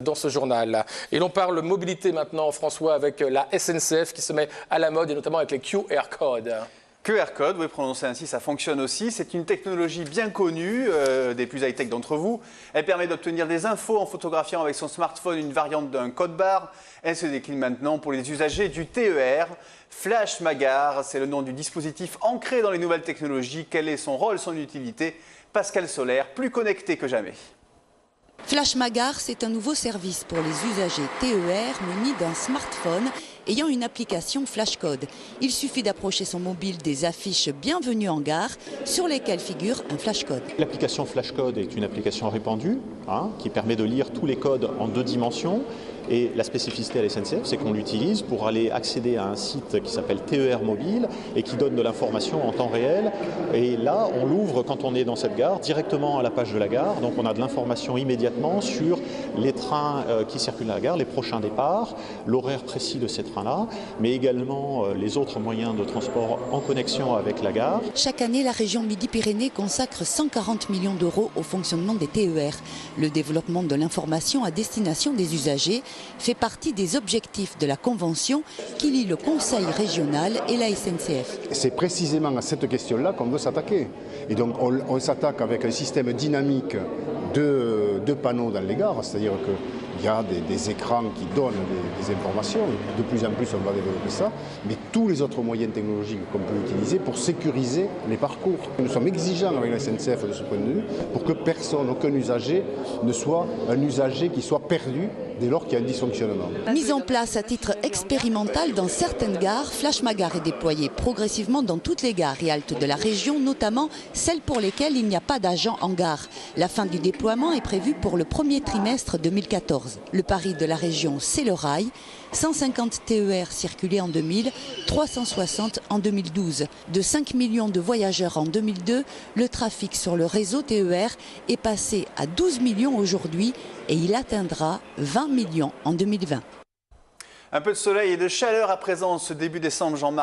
Dans ce journal. Et l'on parle mobilité maintenant, François, avec la SNCF qui se met à la mode et notamment avec les QR codes. QR code, oui, prononcé ainsi, ça fonctionne aussi. C'est une technologie bien connue des plus high-tech d'entre vous. Elle permet d'obtenir des infos en photographiant avec son smartphone une variante d'un code barre. Elle se décline maintenant pour les usagers du TER. Flash Magare, c'est le nom du dispositif ancré dans les nouvelles technologies. Quel est son rôle, son utilité? Pascal Solaire, plus connecté que jamais. Flash Magare, c'est un nouveau service pour les usagers TER munis d'un smartphone ayant une application Flashcode. Il suffit d'approcher son mobile des affiches Bienvenue en gare sur lesquelles figure un flashcode. L'application Flashcode est une application répandue qui permet de lire tous les codes en 2 dimensions. Et la spécificité à la SNCF, c'est qu'on l'utilise pour aller accéder à un site qui s'appelle TER Mobile et qui donne de l'information en temps réel. Et là, on l'ouvre quand on est dans cette gare, directement à la page de la gare. Donc on a de l'information immédiatement sur les trains qui circulent à la gare, les prochains départs, l'horaire précis de ces trains-là, mais également les autres moyens de transport en connexion avec la gare. Chaque année, la région Midi-Pyrénées consacre 140 millions d'euros au fonctionnement des TER. Le développement de l'information à destination des usagers fait partie des objectifs de la convention qui lie le Conseil régional et la SNCF. C'est précisément à cette question-là qu'on veut s'attaquer. Et donc on s'attaque avec un système dynamique de panneaux dans les gares, c'est-à-dire qu'il y a des écrans qui donnent des informations, de plus en plus on va développer ça, mais tous les autres moyens technologiques qu'on peut utiliser pour sécuriser les parcours. Nous sommes exigeants avec la SNCF de ce point de vue pour que personne, aucun usager ne soit un usager qui soit perdu dès lors qu'il y a un dysfonctionnement. Mise en place à titre expérimental dans certaines gares, Flash Magare est déployé progressivement dans toutes les gares et haltes de la région, notamment celles pour lesquelles il n'y a pas d'agent en gare. La fin du déploiement est prévue pour le premier trimestre 2014. Le pari de la région, c'est le rail. 150 TER circulaient en 2000, 360 en 2012. De 5 millions de voyageurs en 2002, le trafic sur le réseau TER est passé à 12 millions aujourd'hui et il atteindra 20 millions en 2020. Un peu de soleil et de chaleur à présent ce début décembre, Jean-Marc.